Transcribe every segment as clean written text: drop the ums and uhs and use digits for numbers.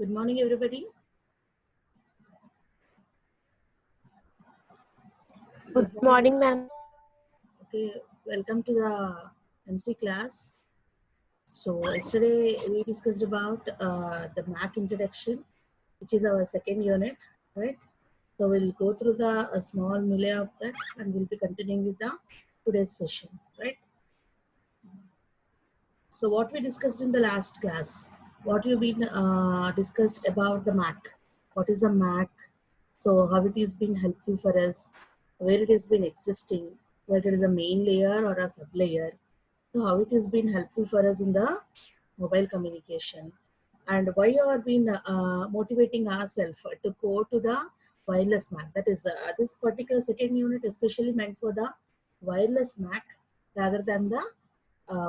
Good morning, everybody. Good morning, ma'am. Okay, welcome to the MC class. So yesterday we discussed about the Mac introduction, which is our second unit, right? So we'll go through the a small melee of that, and we'll be continuing with the today's session, right? So what we discussed in the last class, what you've been discussed about the Mac. What is a Mac? So how it is been helpful for us, where it has been existing, whether it is a main layer or a sub layer. So how it has been helpful for us in the mobile communication, and why you are been motivating ourselves to go to the wireless Mac. That is this particular second unit especially meant for the wireless Mac rather than the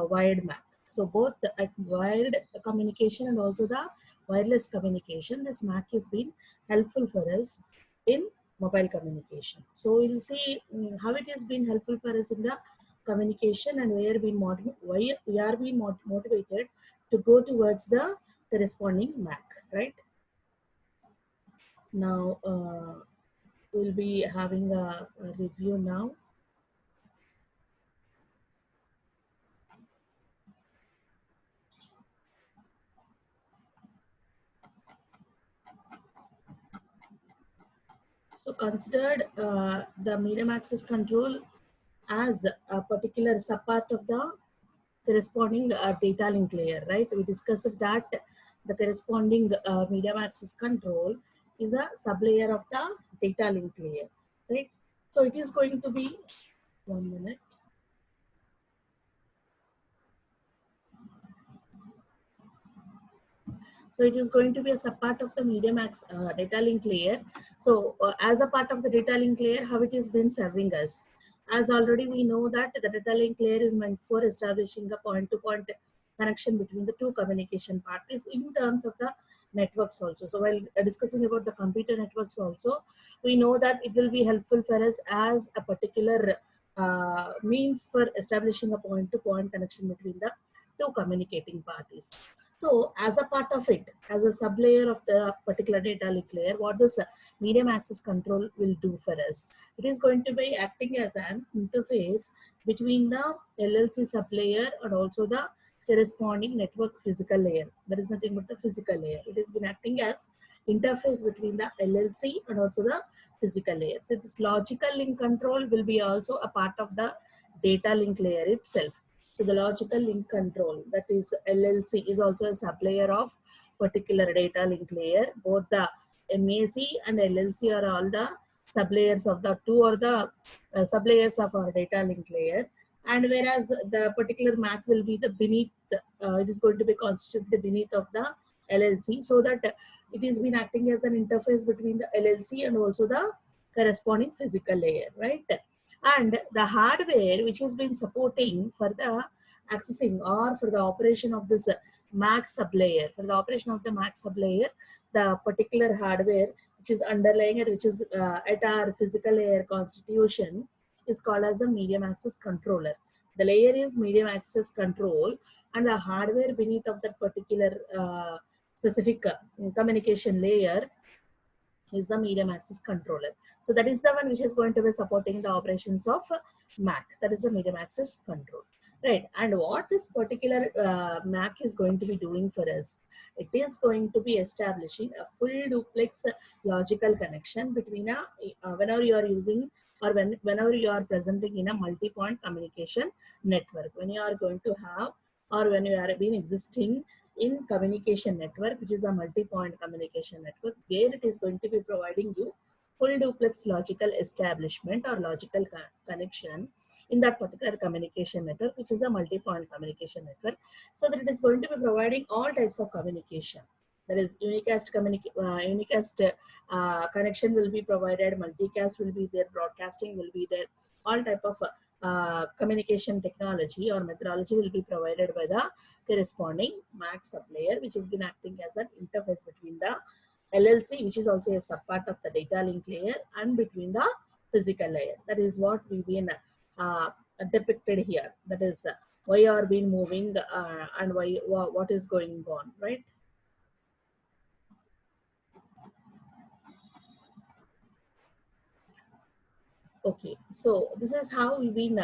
wired Mac. So both the wired communication and also the wireless communication, this Mac has been helpful for us in mobile communication. So we'll see how it has been helpful for us in the communication, and why we are being motivated to go towards the corresponding Mac, right? Now we'll be having a review now. So considered the medium access control as a particular subpart of the corresponding data link layer, right? We discussed that the corresponding medium access control is a sublayer of the data link layer, right? So it is going to be, 1 minute. So it is going to be a subpart of the medium data link layer. So as a part of the data link layer, how it has been serving us. As already we know that the data link layer is meant for establishing a point-to-point connection between the two communication parties in terms of the networks also. So while discussing about the computer networks also, we know that it will be helpful for us as a particular means for establishing a point-to-point connection between the two communicating parties. So as a part of it, as a sublayer of the particular data link layer, what this medium access control will do for us? It is going to be acting as an interface between the LLC sublayer and also the corresponding network physical layer. There is nothing but the physical layer. It has been acting as interface between the LLC and also the physical layer. So this logical link control will be also a part of the data link layer itself. So the logical link control, that is LLC, is also a sublayer of particular data link layer. Both the MAC and LLC are all the sublayers of the two or the sublayers of our data link layer. And whereas the particular MAC will be the beneath, it is going to be constituted beneath of the LLC, so that it is been acting as an interface between the LLC and also the corresponding physical layer, right? And the hardware which has been supporting for the accessing or for the operation of this Mac sublayer, for the operation of the Mac sublayer, the particular hardware which is underlying it, which is at our physical layer constitution, is called as a medium access controller. The layer is medium access control, and the hardware beneath of that particular specific communication layer is the medium access controller. So that is the one which is going to be supporting the operations of Mac. That is the medium access control. Right. And what this particular Mac is going to be doing for us, it is going to be establishing a full duplex logical connection between whenever you are using or whenever you are presenting in a multi-point communication network. When you are going to have or when you are being existing in communication network, which is a multi-point communication network, there it is going to be providing you full duplex logical establishment or logical connection in that particular communication network, which is a multi-point communication network, so that it is going to be providing all types of communication. That is unicast connection will be provided, multicast will be there, broadcasting will be there, all type of communication technology or methodology will be provided by the corresponding Mac sublayer, which has been acting as an interface between the LLC, which is also a subpart of the data link layer, and between the physical layer. That is what we've been depicted here. That is why are being moving and what is going on, right? Okay, so this is how we've been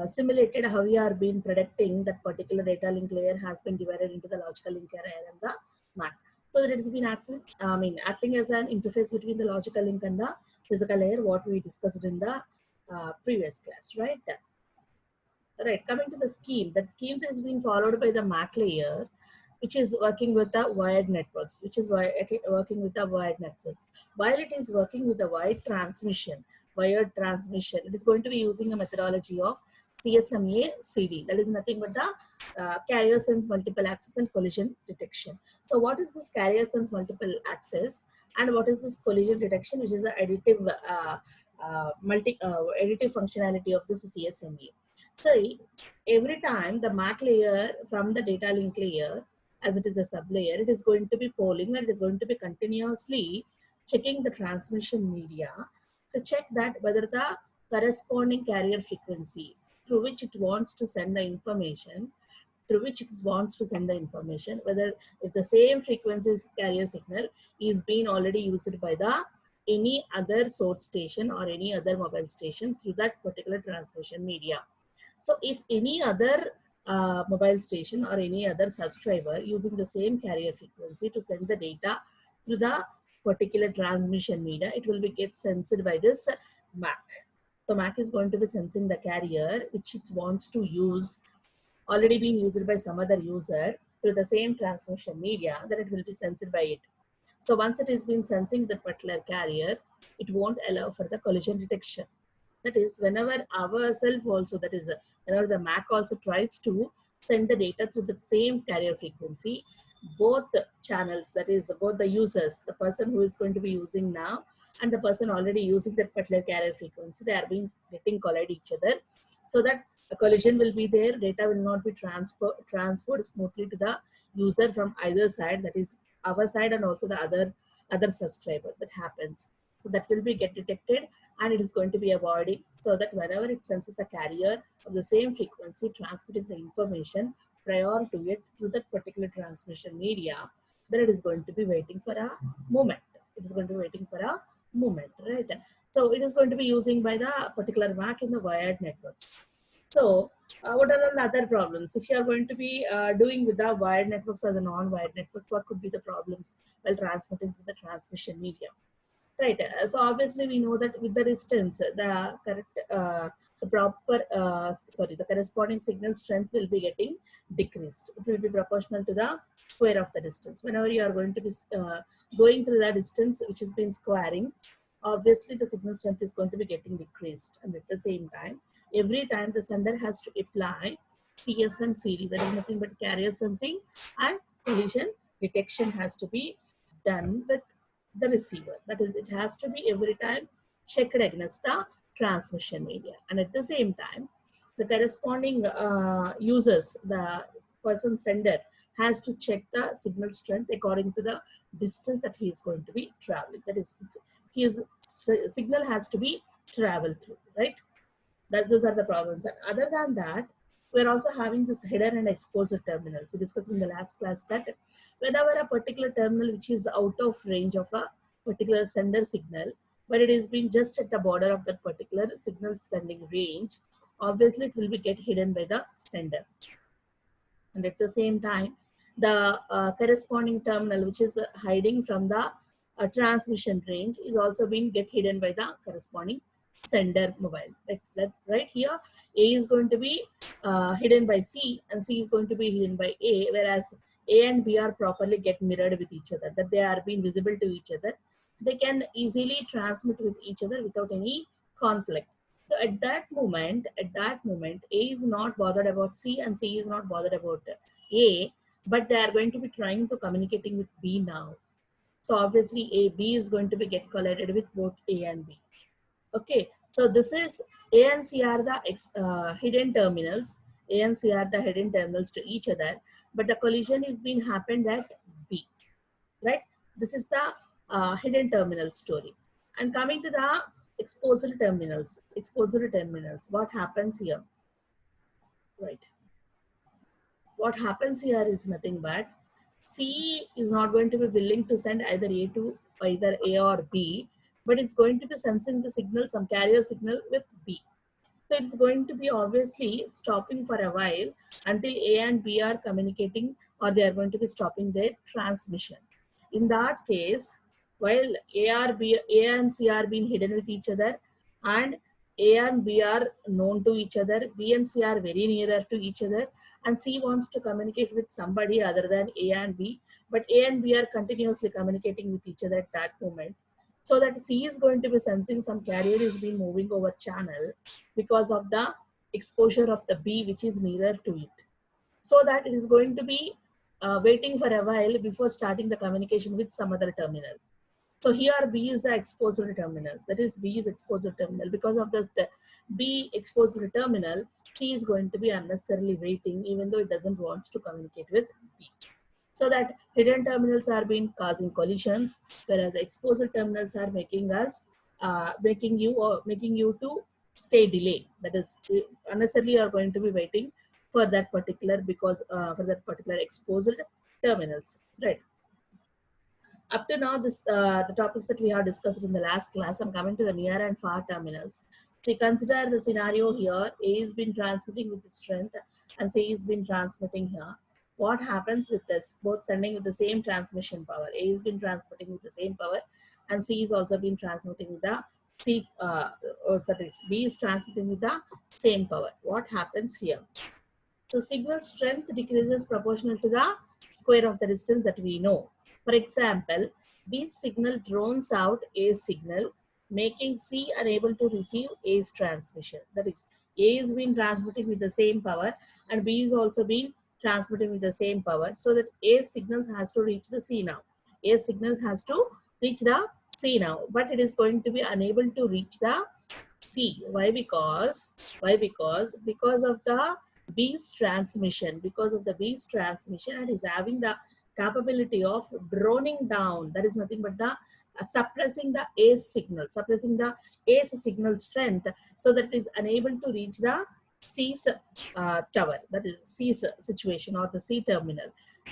simulated, how we are been predicting that particular data link layer has been divided into the logical link layer and the MAC. So that it has been acting as an interface between the logical link and the physical layer, what we discussed in the previous class, right? Right, coming to the scheme, that scheme has been followed by the MAC layer, which is working with the wired networks, working with the wired networks. While it is working with the wired transmission, it is going to be using a methodology of CSMA CD. That is nothing but the carrier sense multiple access and collision detection. So what is this carrier sense multiple access and what is this collision detection, which is the additive functionality of this CSMA. So every time the MAC layer from the data link layer, as it is a sublayer, it is going to be polling and it is going to be continuously checking the transmission media to check that whether the corresponding carrier frequency through which it wants to send the information, whether if the same frequency carrier signal is being already used by the any other source station or any other mobile station through that particular transmission media. So if any other mobile station or any other subscriber using the same carrier frequency to send the data through the particular transmission media, it will be get sensed by this MAC. So MAC is going to be sensing the carrier which it wants to use, already been used by some other user through the same transmission media, then it will be sensed by it. So once it is been sensing the particular carrier, it won't allow for the collision detection. That is, whenever ourself also, that is, whenever the MAC also tries to send the data through the same carrier frequency, both the channels, that is, both the users, the person who is going to be using now and the person already using that particular carrier frequency, they are being getting collide each other, so that a collision will be there. Data will not be transferred smoothly to the user from either side, that is our side and also the other subscriber. That happens. So that will be get detected and it is going to be avoiding, so that whenever it senses a carrier of the same frequency transmitting the information prior to it through that particular transmission media, then it is going to be waiting for a moment. Right? So it is going to be using by the particular MAC in the wired networks. So what are all the other problems? If you are going to be doing with the wired networks or the non-wired networks, what could be the problems while transmitting through the transmission media? Right. So obviously we know that with the distance, the corresponding signal strength will be getting decreased. It will be proportional to the square of the distance. Whenever you are going to be going through that distance, which has been squaring, obviously the signal strength is going to be getting decreased. And at the same time, every time the sender has to apply CS and CD, there is nothing but carrier sensing and collision detection has to be done with the receiver. That is, it has to be every time checked against the transmission media. And at the same time, the corresponding users, the person sender, has to check the signal strength according to the distance that he is going to be traveling. That is, his signal has to be traveled through, right? Those are the problems. And other than that, we're also having this hidden and exposed terminals. We discussed in the last class that whenever a particular terminal which is out of range of a particular sender signal, but it is being just at the border of that particular signal sending range, obviously it will be get hidden by the sender. And at the same time, the corresponding terminal which is hiding from the transmission range is also being get hidden by the corresponding sender mobile. Right here, A is going to be hidden by C and C is going to be hidden by A, whereas A and B are properly get mirrored with each other, that they are being visible to each other. They can easily transmit with each other without any conflict. So at that moment, A is not bothered about C and C is not bothered about A, but they are going to be trying to communicating with B now. So obviously B is going to be get collided with both A and B. Okay, so this is A and C are the hidden terminals. A and C are the hidden terminals to each other, but the collision is being happened at B, right? This is the hidden terminal story. And coming to the exposed terminals, what happens here, right? What happens here is nothing but C is not going to be willing to send either A or B but it's going to be sensing the signal, some carrier signal with B. So it's going to be obviously stopping for a while until A and B are communicating, or they are going to be stopping their transmission. In that case, while A and C are being hidden with each other, and A and B are known to each other, B and C are very nearer to each other, and C wants to communicate with somebody other than A and B, but A and B are continuously communicating with each other at that moment. So that C is going to be sensing some carrier is being moving over channel because of the exposure of the B which is nearer to it. So that it is going to be waiting for a while before starting the communication with some other terminal. So here B is the exposed terminal. That is B is exposed terminal. Because of the B exposed terminal, C is going to be unnecessarily waiting even though it doesn't want to communicate with B. So that hidden terminals are being causing collisions, whereas exposed terminals are making us making you to stay delay. That is unnecessarily you are going to be waiting for that particular for that particular exposed terminals, right? Up to now, this the topics that we have discussed in the last class. I'm coming to the near and far terminals. So consider the scenario here. A is been transmitting with its strength, and C is been transmitting here. What happens with this? Both sending with the same transmission power. A is been transmitting with the same power, and C is also been transmitting with the B is transmitting with the same power. What happens here? So signal strength decreases proportional to the square of the distance that we know. For example, B's signal drones out A's signal, making C unable to receive A's transmission. That is, A is being transmitting with the same power and B is also being transmitting with the same power, so that A's signals has to reach the C now. A's signal has to reach the C now, but it is going to be unable to reach the C. Why? Because of the B's transmission. Because of the B's transmission, it is having the capability of droning down. That is nothing but the suppressing the A's signal, suppressing the A's signal strength, so that it is unable to reach the C's tower. That is C's situation or the C terminal.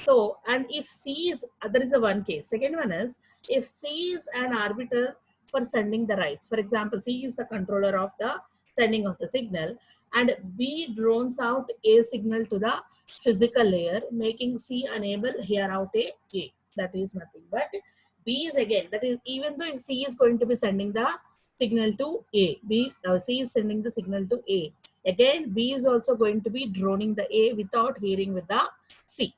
So, and if C is, there is a one case. Second one is, if C is an arbiter for sending the writes. For example, C is the controller of the sending of the signal, and B drones out A signal to the physical layer, making C unable hear out A. That is nothing but B is again, that is, even though if C is going to be sending the signal to A, C is sending the signal to A. Again, B is also going to be droning the A without hearing with the C.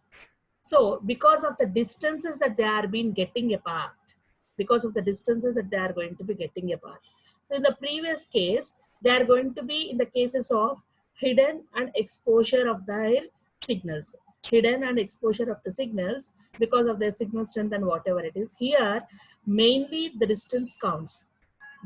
So because of the distances that they are being getting apart, because of the distances that they are going to be getting apart. So in the previous case, they are going to be in the cases of hidden and exposure of their signals. Hidden and exposure of the signals because of their signal strength and whatever it is. Here, mainly the distance counts.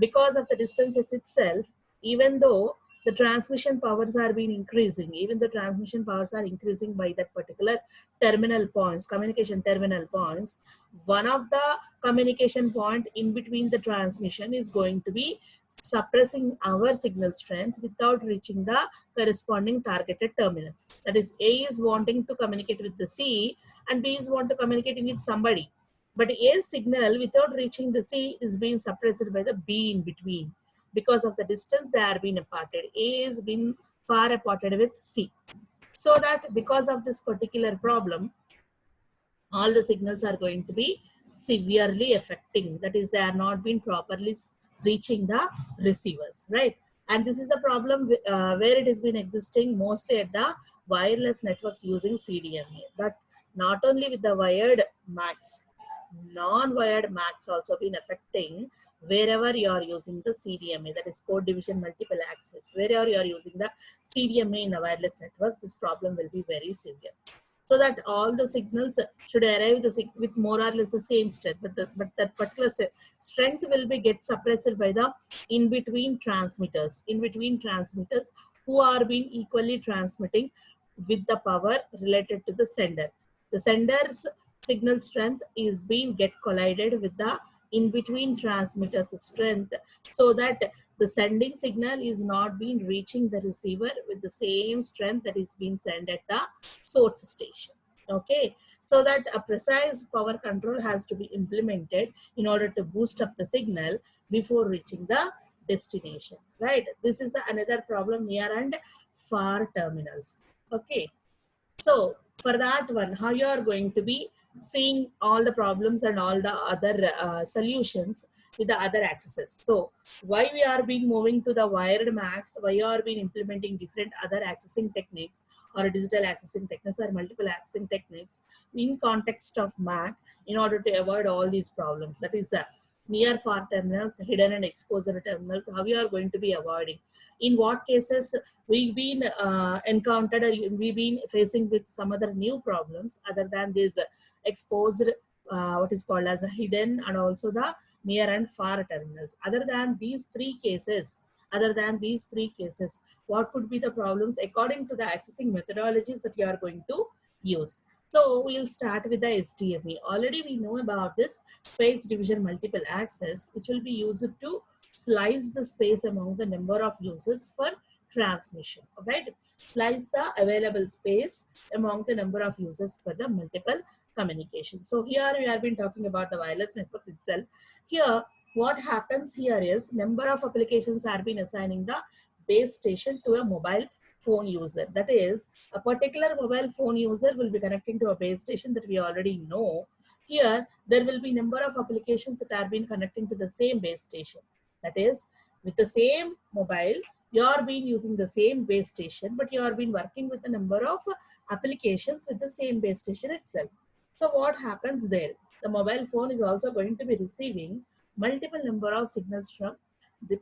Because of the distances itself, even though the transmission powers are being increasing, even the transmission powers are increasing by that particular terminal points, communication terminal points, one of the communication point in between the transmission is going to be suppressing our signal strength without reaching the corresponding targeted terminal. That is, A is wanting to communicate with the C and B is want to communicate with somebody. But A's signal without reaching the C is being suppressed by the B in between. Because of the distance they are being aparted. A is being far aparted with C. So that because of this particular problem, all the signals are going to be severely affecting. That is, they are not being properly reaching the receivers, right? And this is the problem where it has been existing mostly at the wireless networks using CDMA. That not only with the wired MACs, non-wired MACs also been affecting wherever you are using the CDMA, that is code division multiple access. Wherever you are using the CDMA in the wireless networks, this problem will be very severe. So that all the signals should arrive with more or less the same strength, but that particular strength will be get suppressed by the in-between transmitters who are being equally transmitting with the power related to the sender. The sender's signal strength is being get collided with the in-between transmitter's strength, so that the sending signal is not being reaching the receiver with the same strength that is being sent at the source station. Okay, so that a precise power control has to be implemented in order to boost up the signal before reaching the destination, right? This is the another problem near and far terminals. Okay, so for that one, how you are going to be seeing all the problems and all the other solutions with the other accesses. So why we are being moving to the wired max, why you are being implementing different other accessing techniques or digital accessing techniques or multiple accessing techniques in context of MAC in order to avoid all these problems. That is near far terminals, hidden and exposure terminals, how you are going to be avoiding. In what cases we've been encountered or we've been facing with some other new problems other than this exposed, what is called as a hidden and also the near and far terminals. Other than these three cases, what could be the problems according to the accessing methodologies that you are going to use? So we'll start with the SDME. Already we know about this space division multiple access, which will be used to slice the space among the number of users for transmission, right? Slice the available space among the number of users for the multiple communication. So here we have been talking about the wireless network itself. Here, what happens here is number of applications are being assigning the base station to a mobile phone user. That is, a particular mobile phone user will be connecting to a base station that we already know. Here, there will be number of applications that are being connecting to the same base station. That is, with the same mobile, you are been using the same base station, but you are been working with a number of applications with the same base station itself. So what happens there? The mobile phone is also going to be receiving multiple number of signals from the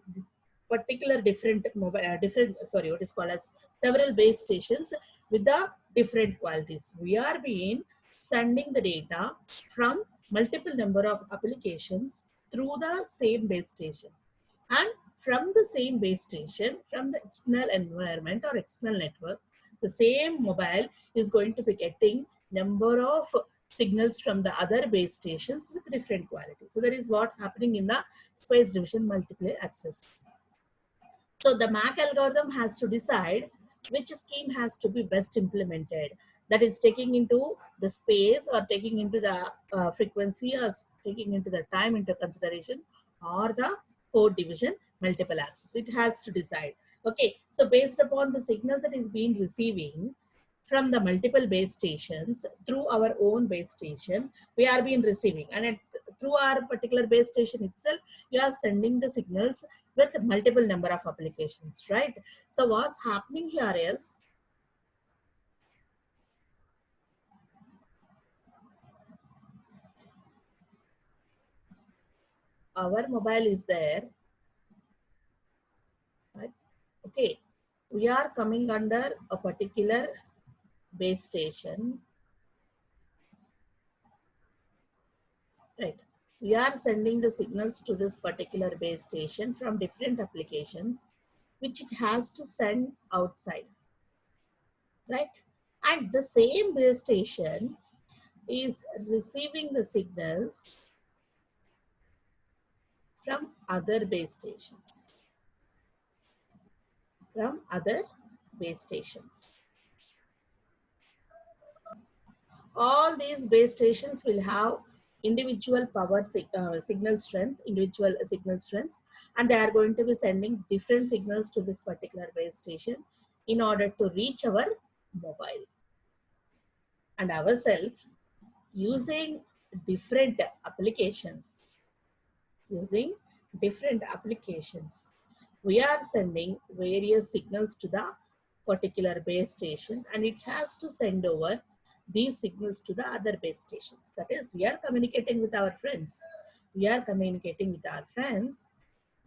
particular different what is called as several base stations with the different qualities. We are being sending the data from multiple number of applications through the same base station, and from the same base station, from the external environment or external network, the same mobile is going to be getting number of signals from the other base stations with different quality. So that is what happening in the space division multiple access. So the MAC algorithm has to decide which scheme has to be best implemented. That is taking into the space or taking into the frequency or taking into the time into consideration, or the code division multiple access. It has to decide. Okay, so based upon the signals that is being receiving from the multiple base stations through our own base station, we are being receiving, and through our particular base station itself, we are sending the signals with multiple number of applications, right? So what's happening here is our mobile is there, right? Okay, we are coming under a particular base station, right? We are sending the signals to this particular base station from different applications, which it has to send outside, right? And the same base station is receiving the signals from other base stations, All these base stations will have individual signal strengths, and they are going to be sending different signals to this particular base station in order to reach our mobile and ourselves using different applications. We are sending various signals to the particular base station, and it has to send over these signals to the other base stations. That is, we are communicating with our friends. Who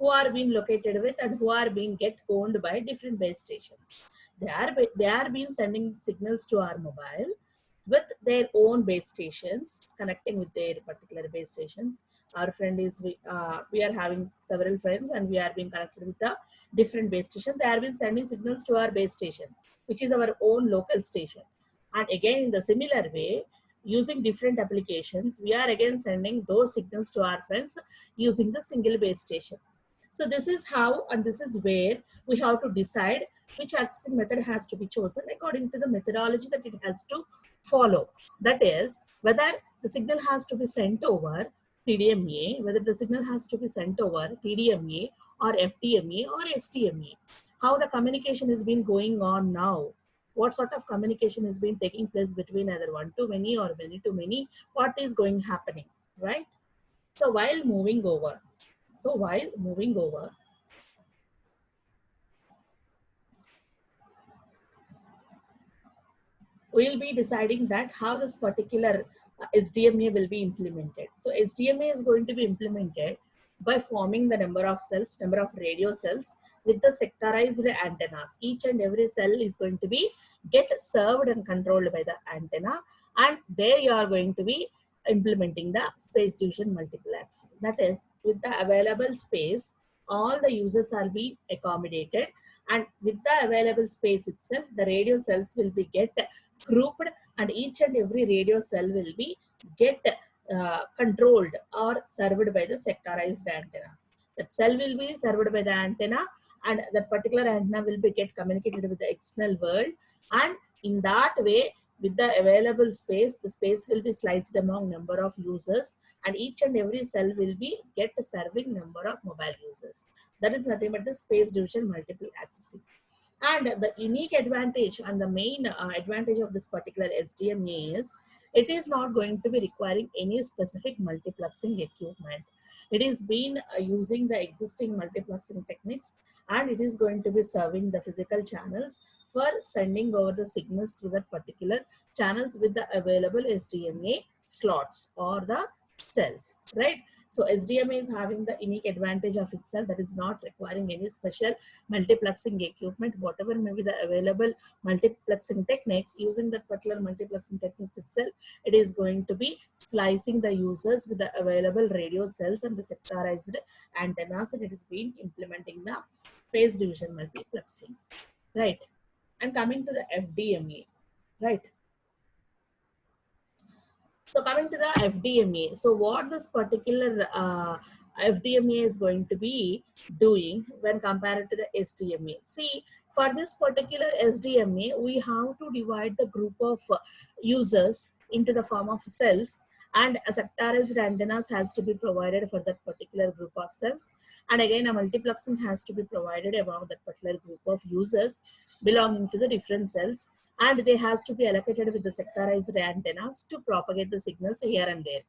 are being located with and who are being owned by different base stations. They are being sending signals to our mobile with their own base stations, connecting with their particular base stations. Our friend is, we are having several friends and we are being connected with the different base station. They are being sending signals to our base station, which is our own local station. And again, in the similar way, using different applications, we are again sending those signals to our friends using the single base station. So this is how, and this is where we have to decide which accessing method has to be chosen according to the methodology that it has to follow. That is, whether the signal has to be sent over CDMA, whether the signal has to be sent over TDMA or FDMA or STMA. How the communication has been going on now. What sort of communication has been taking place between either one to many or many to many. What is going happening, right? So while moving over, we'll be deciding that how this particular SDMA will be implemented. So SDMA is going to be implemented by forming the number of cells, number of radio cells with the sectorized antennas. Each and every cell is going to be get served and controlled by the antenna, and there you are going to be implementing the space division multiplex. That is, with the available space, all the users are being accommodated, and with the available space itself, the radio cells will be get grouped, and each and every radio cell will be get controlled or served by the sectorized antennas. That cell will be served by the antenna, and that particular antenna will be get communicated with the external world, and in that way, with the available space, the space will be sliced among number of users, and each and every cell will be get serving number of mobile users. That is nothing but the space division multiple accessing. And the unique advantage and the main advantage of this particular SDMA is it is not going to be requiring any specific multiplexing equipment. It is been using the existing multiplexing techniques, and it is going to be serving the physical channels for sending over the signals through that particular channels with the available SDMA slots or the cells, right? So SDMA is having the unique advantage of itself, that is not requiring any special multiplexing equipment. Whatever may be the available multiplexing techniques, using that particular multiplexing techniques itself, it is going to be slicing the users with the available radio cells and the sectorized antennas, and it is being implementing the phase division multiplexing, right? And coming to the FDMA, right? So coming to the FDMA, so what this particular FDMA is going to be doing when compared to the SDMA. See, for this particular SDMA, we have to divide the group of users into the form of cells, and a sectorized antennas has to be provided for that particular group of cells. And again, a multiplexing has to be provided about that particular group of users belonging to the different cells, and they has to be allocated with the sectorized antennas to propagate the signals here and there,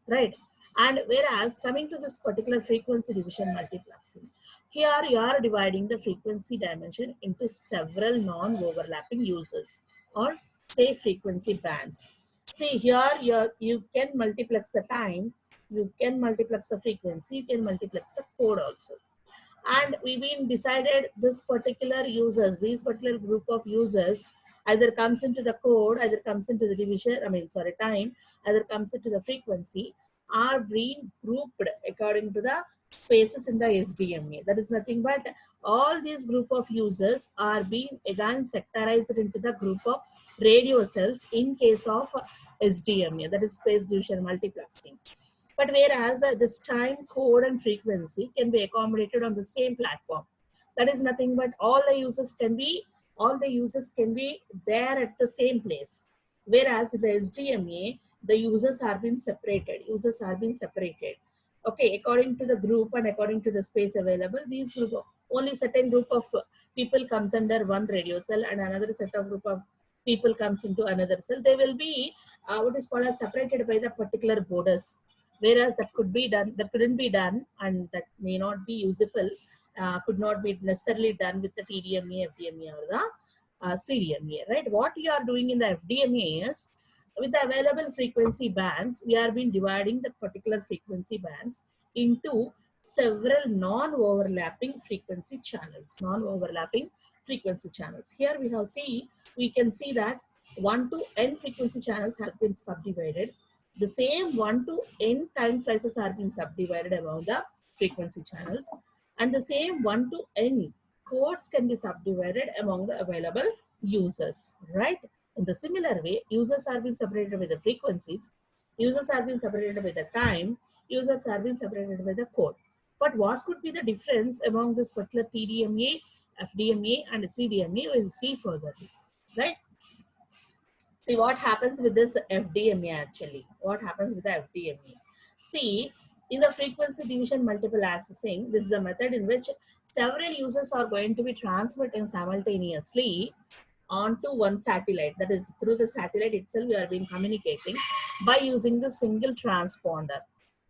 right? And whereas coming to this particular frequency division multiplexing, here you are dividing the frequency dimension into several non-overlapping users, or say frequency bands. See here you can multiplex the time, you can multiplex the frequency, you can multiplex the code also. And we've been decided this particular users, these particular group of users either comes into the code, either comes into the division, time, either comes into the frequency, are being grouped according to the spaces in the SDMA. That is nothing but all these group of users are being again sectorized into the group of radio cells in case of SDMA, that is space division multiplexing. But whereas this time, code and frequency can be accommodated on the same platform. That is nothing but all the users can be there at the same place. Whereas in the SDMA, the users are being separated. Okay, according to the group and according to the space available, these group only certain group of people comes under one radio cell, and another set of group of people comes into another cell. They will be what is called as separated by the particular borders. Whereas that couldn't be done, and that may not be useful, could not be necessarily done with the TDMA, FDMA, or the CDMA, right? What we are doing in the FDMA is, with the available frequency bands, we are been dividing the particular frequency bands into several non-overlapping frequency channels. Here we can see that 1 to n frequency channels has been subdivided. The same 1 to n time slices are being subdivided among the frequency channels, and the same 1 to n codes can be subdivided among the available users, right? In the similar way, users are being separated by the frequencies, users are being separated by the time, users are being separated by the code. But what could be the difference among this particular TDMA, FDMA, and CDMA? We'll see further, right? See what happens with this FDMA actually. What happens with the FDMA? See, in the frequency division multiple accessing, this is a method in which several users are going to be transmitting simultaneously onto one satellite. That is, through the satellite itself, we are being communicating by using the single transponder,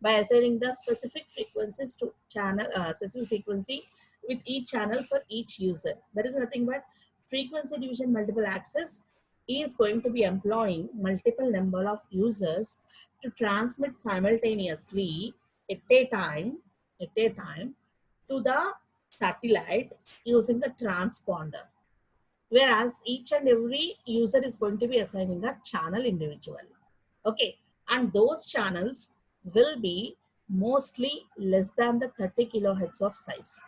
by assigning the specific frequencies to channel, specific frequency with each channel for each user. That is nothing but frequency division multiple access is going to be employing multiple number of users to transmit simultaneously at a time to the satellite using the transponder, whereas each and every user is going to be assigning a channel individually. Okay, and those channels will be mostly less than the 30 kilohertz of size.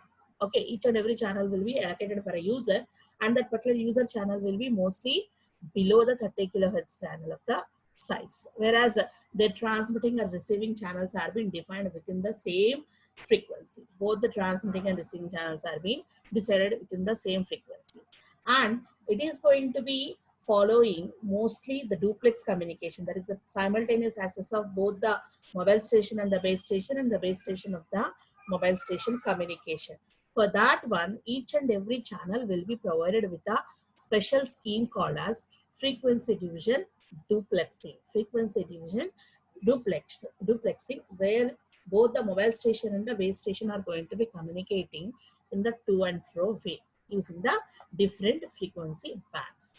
Okay, each and every channel will be allocated for a user, and that particular user channel will be mostly below the 30 kilohertz channel of the size, whereas the transmitting and receiving channels are being defined within the same frequency. Both the transmitting and receiving channels are being decided within the same frequency, and it is going to be following mostly the duplex communication, that is the simultaneous access of both the mobile station and the base station, and the base station of the mobile station communication. For that one, each and every channel will be provided with a special scheme called as frequency division duplexing. Frequency division duplexing, where both the mobile station and the base station are going to be communicating in the to and fro way using the different frequency bands.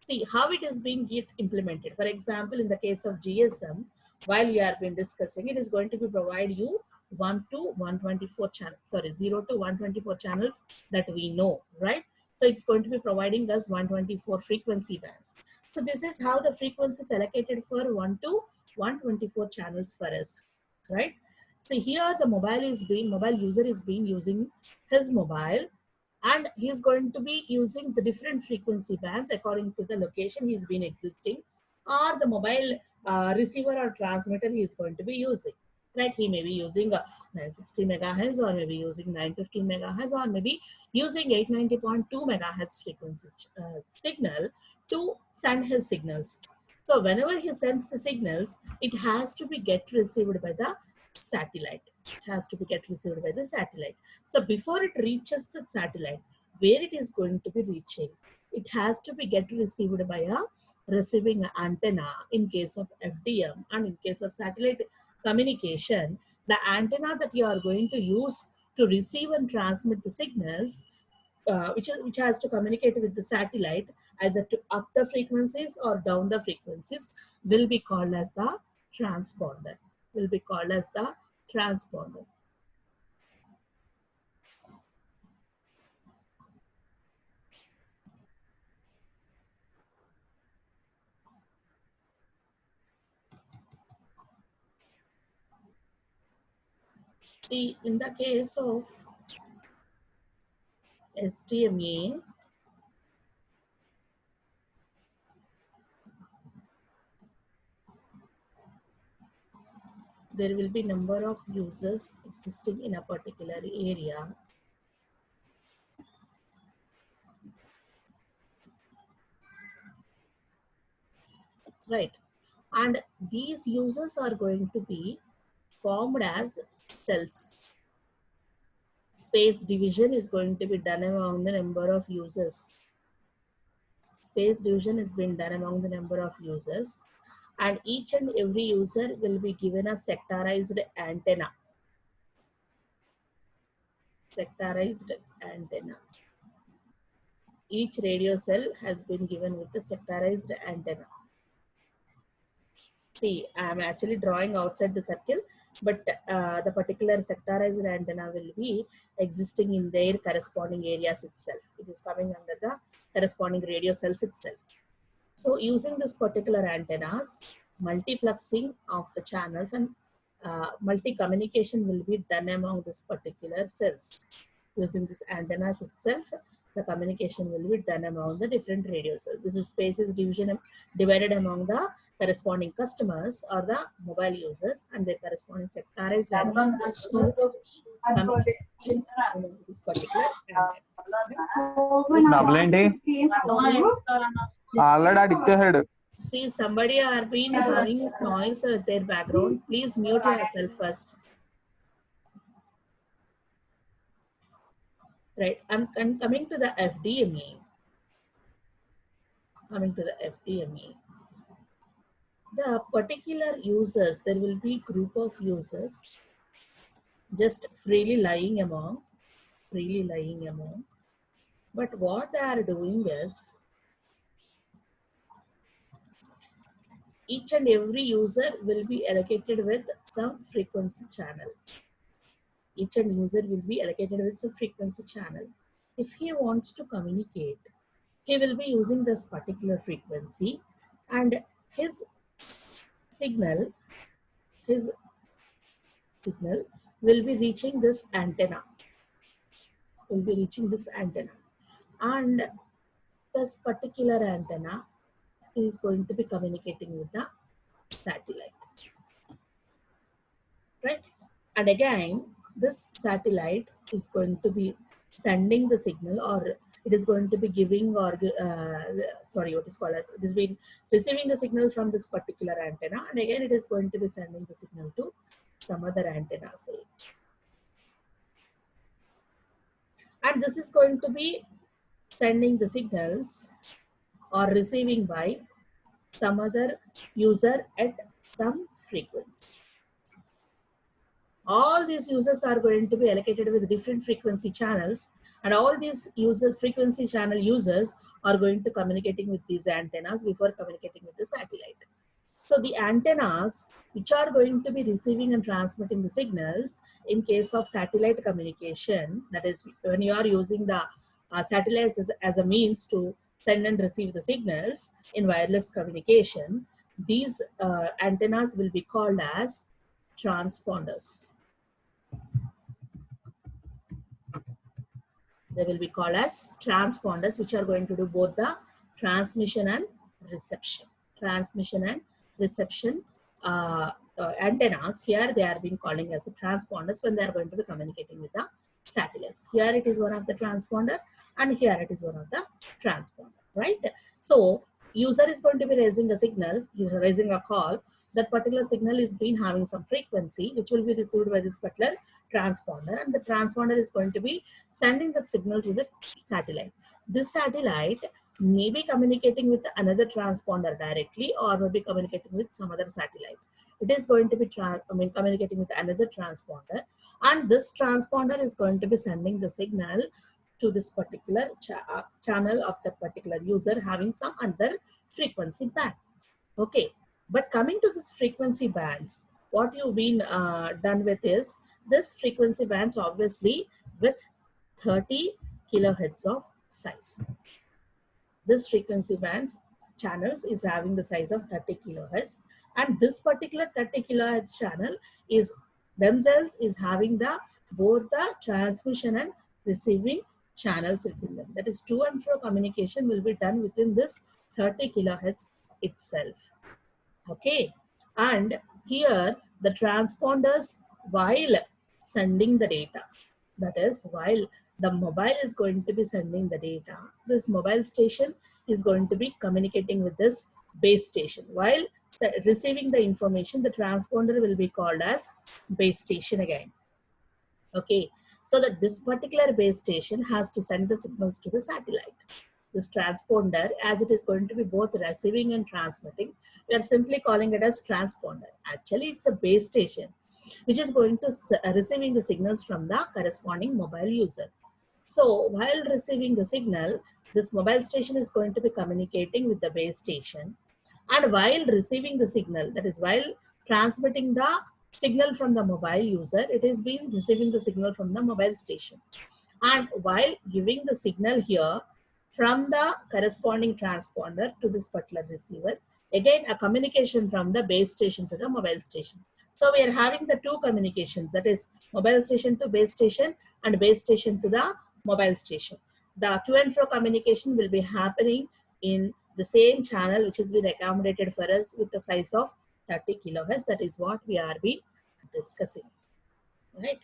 See how it is being implemented. For example, in the case of GSM, while we have been discussing, it is going to be provide you 1 to 124 channels, sorry, 0 to 124 channels that we know, right? So it's going to be providing us 124 frequency bands. So this is how the frequency is allocated for 1 to 124 channels for us, right? So here the mobile user is being using his mobile, and he is going to be using the different frequency bands according to the location he's been existing, or the mobile receiver or transmitter he is going to be using, right? He may be using 960 megahertz, or maybe using 915 megahertz, or maybe using 890.2 megahertz frequency signal to send his signals. So whenever he sends the signals, it has to be get received by the satellite. It has to be get received by the satellite. So before it reaches the satellite, where it is going to be reaching, it has to be get received by a receiving antenna in case of FDM, and in case of satellite communication, the antenna that you are going to use to receive and transmit the signals, which has to communicate with the satellite either to up the frequencies or down the frequencies, will be called as the transponder. Will be called as the transponder. See, in the case of SDMA, there will be number of users existing in a particular area. Right. And these users are going to be formed as cells. Space division is going to be done among the number of users. Space division is being done among the number of users, and each and every user will be given a sectorized antenna. Sectorized antenna. Each radio cell has been given with a sectorized antenna. See, I'm actually drawing outside the circle, but the particular sectorized antenna will be existing in their corresponding areas itself. It is coming under the corresponding radio cells itself. So using this particular antennas, multiplexing of the channels and multi-communication will be done among this particular cells. Using this antennas itself, the communication will be done among the different radio cells. This is spaces division divided among the corresponding customers or the mobile users, and their corresponding sectorized this particular antenna. డబ్బులేంటి already ఆడు ఇచ్చేసాడు See, somebody are been having noise at their background. Please mute yourself first. Right, I'm coming to the FDME. Coming to the FDME. The particular users, there will be group of users just freely lying among. But what they are doing is, each and every user will be allocated with some frequency channel. Each and user will be allocated with some frequency channel. If he wants to communicate, he will be using this particular frequency, and his signal will be reaching this antenna. And this particular antenna is going to be communicating with the satellite, right? And again, this satellite is going to be sending the signal, or it is going to be giving, or it is been receiving the signal from this particular antenna, and again it is going to be sending the signal to some other antenna, say. And this is going to be sending the signals or receiving by some other user at some frequency. All these users are going to be allocated with different frequency channels, and all these users, frequency channel users, are going to communicating with these antennas before communicating with the satellite. So the antennas which are going to be receiving and transmitting the signals in case of satellite communication, that is when you are using the satellites as a means to send and receive the signals in wireless communication, these antennas will be called as transponders. They will be called as transponders, which are going to do both the transmission and reception. Antennas, here they are being calling as the transponders when they are going to be communicating with the satellites. Here it is one of the transponder, and here it is one of the transponder, right? So user is going to be raising a signal, raising a call. That particular signal is being having some frequency which will be received by this particular transponder, and the transponder is going to be sending that signal to the satellite. This satellite may be communicating with another transponder directly, or may be communicating with some other satellite. It is going to be communicating with another transponder, and this transponder is going to be sending the signal to this particular channel of that particular user having some other frequency band. Okay, but coming to this frequency bands, what you've been done with is this frequency bands obviously with 30 kilohertz of size. This frequency bands channels is having the size of 30 kilohertz, and this particular 30 kilohertz channel is themselves is having the both the transmission and receiving channels within them. That is, to and fro communication will be done within this 30 kilohertz itself. Okay, and here the transponders, while sending the data, that is, while the mobile is going to be sending the data, this mobile station is going to be communicating with this base station. While receiving the information, the transponder will be called as base station again. Okay, so that this particular base station has to send the signals to the satellite. This transponder, as it is going to be both receiving and transmitting, we are simply calling it as transponder. Actually, it's a base station which is going to receiving the signals from the corresponding mobile user. So while receiving the signal, this mobile station is going to be communicating with the base station, and while receiving the signal, that is, while transmitting the signal from the mobile user, it is being receiving the signal from the mobile station, and while giving the signal here from the corresponding transponder to this particular receiver, again a communication from the base station to the mobile station. So we are having the two communications, that is mobile station to base station and base station to the mobile station. The to and fro communication will be happening in the same channel which has been accommodated for us with the size of 30 kilohertz. That is what we are being discussing, right?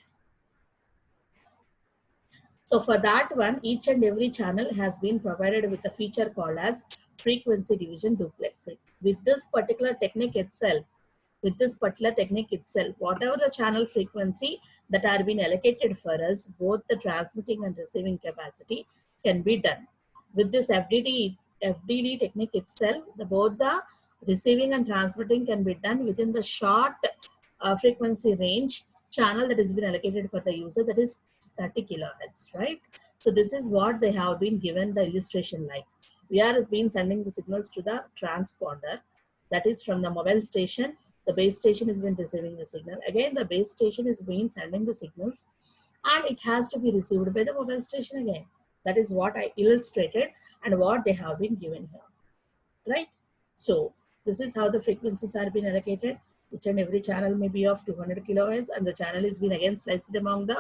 So for that one, each and every channel has been provided with a feature called as frequency division duplexing. with this particular technique itself, whatever the channel frequency that are being allocated for us, both the transmitting and receiving capacity can be done. With this FDD technique itself, both the receiving and transmitting can be done within the short frequency range channel that has been allocated for the user, that is 30 kilohertz, right? So this is what they have been given the illustration like. We are been sending the signals to the transponder, that is from the mobile station. The base station has been receiving the signal. Again, the base station is being sending the signals, and it has to be received by the mobile station again. That is what I illustrated and what they have been given here, right? So this is how the frequencies are being allocated. Each and every channel may be of 200 kilohertz, and the channel is being again sliced among the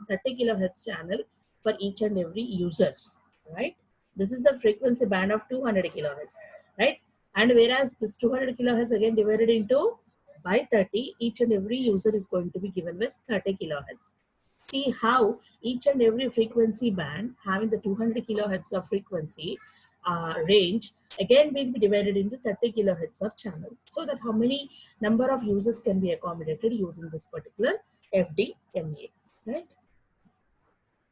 30 kilohertz channel for each and every users, right? This is the frequency band of 200 kilohertz, right? And whereas this 200 kilohertz again divided into by 30, each and every user is going to be given with 30 kilohertz. See how each and every frequency band having the 200 kilohertz of frequency range again will be divided into 30 kilohertz of channel, so that how many number of users can be accommodated using this particular FDMA, right?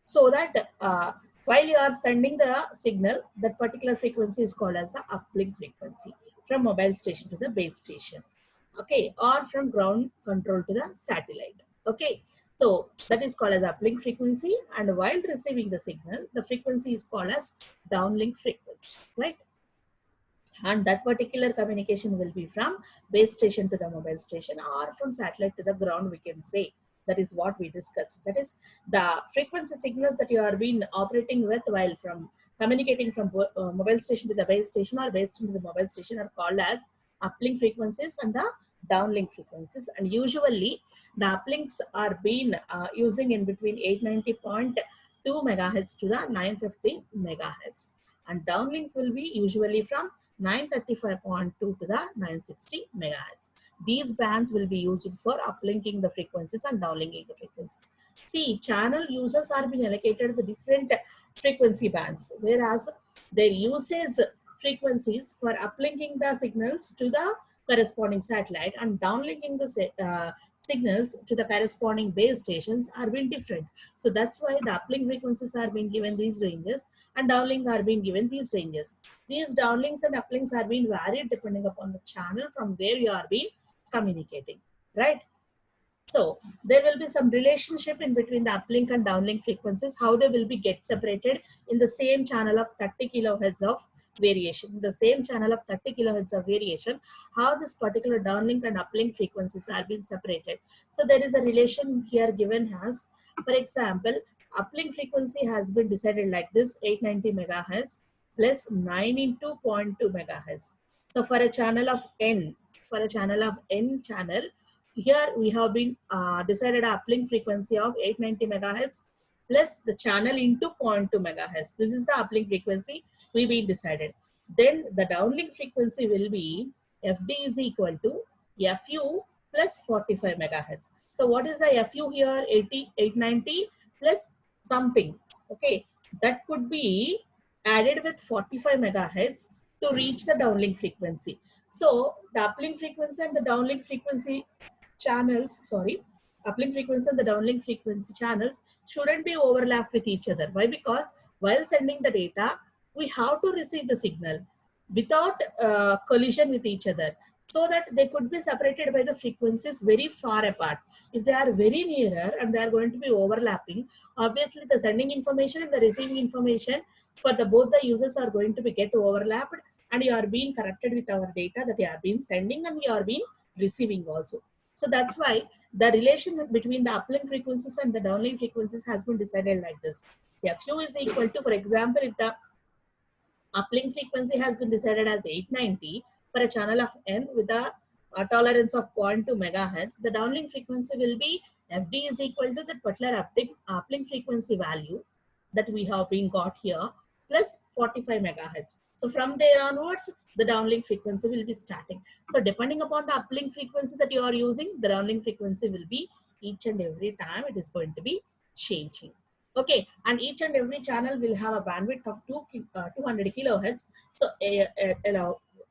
So that while you are sending the signal, that particular frequency is called as the uplink frequency from mobile station to the base station, okay, or from ground control to the satellite, okay. So that is called as uplink frequency, and while receiving the signal, the frequency is called as downlink frequency, right? And that particular communication will be from base station to the mobile station, or from satellite to the ground, we can say. That is what we discussed. That is the frequency signals that you are being operating with while from communicating from mobile station to the base station or base station to the mobile station are called as uplink frequencies and the downlink frequencies. And usually the uplinks are being using in between 890.2 megahertz to the 950 megahertz, and downlinks will be usually from 935.2 to the 960 megahertz. These bands will be used for uplinking the frequencies and downlinking the frequencies. See, channel users are being allocated the different frequency bands, whereas their usage frequencies for uplinking the signals to the corresponding satellite and downlinking the signals to the corresponding base stations are being different. So that's why the uplink frequencies are being given these ranges and downlink are being given these ranges. These downlinks and uplinks are being varied depending upon the channel from where you are being communicating, right? So there will be some relationship in between the uplink and downlink frequencies, how they will be get separated in the same channel of 30 kilohertz of variation. The same channel of 30 kilohertz of variation, how this particular downlink and uplink frequencies are being separated. So there is a relation here given as, for example, uplink frequency has been decided like this: 890 megahertz plus 9 into 0.2 megahertz. So for a channel of N, channel, here we have been decided a uplink frequency of 890 megahertz plus the channel into 0.2 megahertz. This is the uplink frequency we been decided. Then the downlink frequency will be FD is equal to FU plus 45 megahertz. So what is the FU here? 890 plus something. Okay, that could be added with 45 megahertz to reach the downlink frequency. So the uplink frequency and the downlink frequency channels, uplink frequency and the downlink frequency channels shouldn't be overlapped with each other. Why? Because while sending the data, we have to receive the signal without collision with each other, so that they could be separated by the frequencies very far apart. If they are very nearer and they are going to be overlapping, obviously the sending information and the receiving information for the both the users are going to be get overlapped, and you are being corrected with our data that you are being sending and we are being receiving also. So that's why the relation between the uplink frequencies and the downlink frequencies has been decided like this. Fu is equal to, for example, if the uplink frequency has been decided as 890 for a channel of N with a tolerance of 0.2 megahertz, the downlink frequency will be FD is equal to the particular uplink frequency value that we have been got here plus 45 megahertz. So from there onwards, the downlink frequency will be starting. So depending upon the uplink frequency that you are using, the downlink frequency will be each and every time it is going to be changing. Okay, and each and every channel will have a bandwidth of 200 kilohertz. So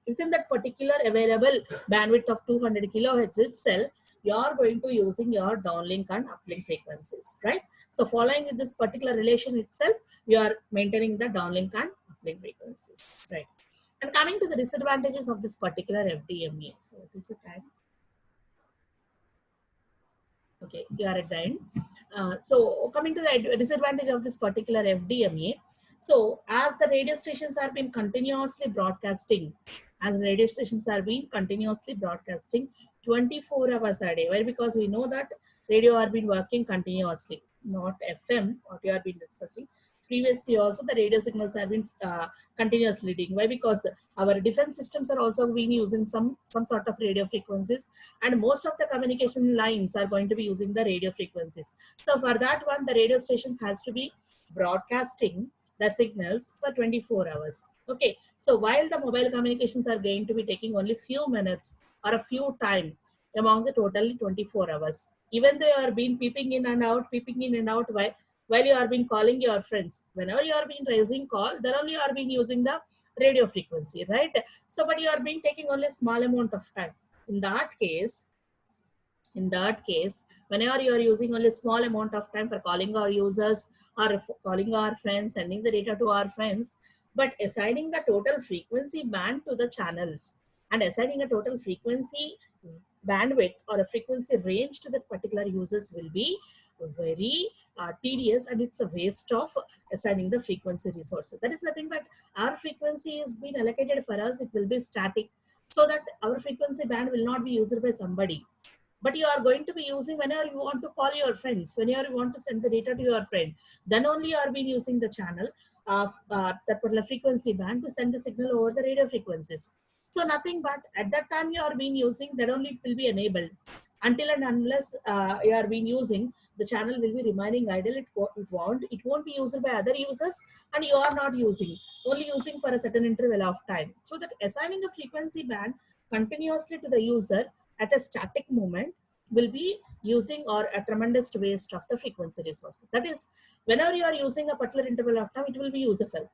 within that particular available bandwidth of 200 kilohertz itself, you are going to using your downlink and uplink frequencies, right? So following with this particular relation itself, you are maintaining the downlink and uplink frequencies, right? And coming to the disadvantages of this particular FDMA. So what is the time? Okay, you are at the end. So coming to the disadvantage of this particular FDMA. So as the radio stations are being continuously broadcasting, 24 hours a day. Why? Because we know that radio are been working continuously, not FM, what you have been discussing. Previously also the radio signals have been continuously reading. Why? Because our defense systems are also been using some sort of radio frequencies, and most of the communication lines are going to be using the radio frequencies. So for that one, the radio stations has to be broadcasting the signals for 24 hours. Okay, so while the mobile communications are going to be taking only few minutes or a few time among the total 24 hours, even though you are being peeping in and out, while you are being calling your friends, whenever you are being raising call, then only you are being using the radio frequency, right? So but you are being taking only a small amount of time. In that case, whenever you are using only small amount of time for calling our users or calling our friends, sending the data to our friends, but assigning the total frequency band to the channels and assigning a total frequency bandwidth or a frequency range to that particular users will be very tedious, and it's a waste of assigning the frequency resources. That is nothing but our frequency is being allocated for us, it will be static, so that our frequency band will not be used by somebody, but you are going to be using whenever you want to call your friends, whenever you want to send the data to your friend, then only you are being using the channel of that particular frequency band to send the signal over the radio frequencies. So nothing but at that time you are being using, that only it will be enabled. Until and unless you are being using, the channel will be remaining idle. It won't be used by other users, and you are not using, only using for a certain interval of time. So that assigning a frequency band continuously to the user at a static moment will be using or a tremendous waste of the frequency resources. That is, whenever you are using a particular interval of time, it will be useful.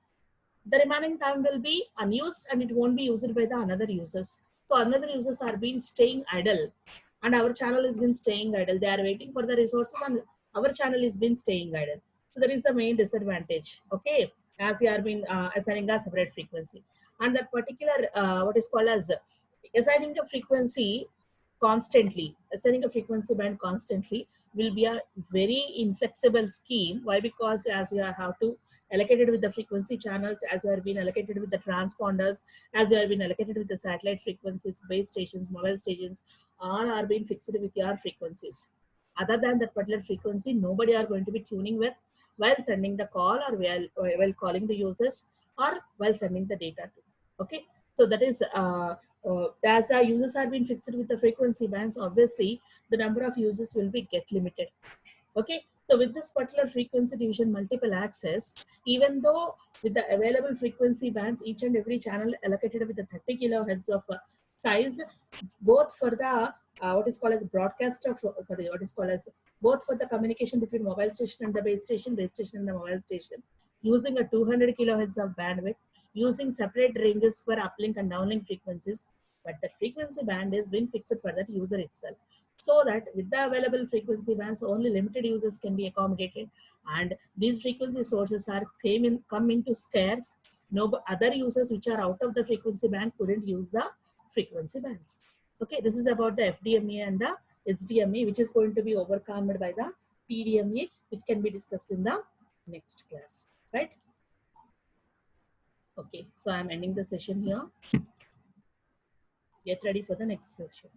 The remaining time will be unused and it won't be used by the another users. So another users are being staying idle, and our channel has been staying idle. They are waiting for the resources and our channel is been staying idle. So that is the main disadvantage. Okay, as you are being assigning a separate frequency, and that particular what is called as assigning a frequency constantly, assigning a frequency band constantly will be a very inflexible scheme. Why? Because as you have to allocated with the frequency channels, as you have been allocated with the transponders, as you have been allocated with the satellite frequencies, base stations, mobile stations, all are being fixed with your frequencies. Other than that particular frequency, nobody are going to be tuning with while sending the call or while calling the users or while sending the data to. Okay, so that is as the users are being fixed with the frequency bands, obviously the number of users will be get limited. Okay, so with this particular frequency division multiple access, even though with the available frequency bands, each and every channel allocated with the 30 kilohertz of size, both for the what is called as broadcast of what is called as both for the communication between mobile station and the base station and the mobile station, using a 200 kilohertz of bandwidth, using separate ranges for uplink and downlink frequencies, but the frequency band is being fixed for that user itself, so that with the available frequency bands only limited users can be accommodated, and these frequency sources are come into scarce. No other users which are out of the frequency band couldn't use the frequency bands. Okay, this is about the FDMA and the HDMA, which is going to be overcome by the TDMA, which can be discussed in the next class, right? Okay, so I'm ending the session here. Get ready for the next session.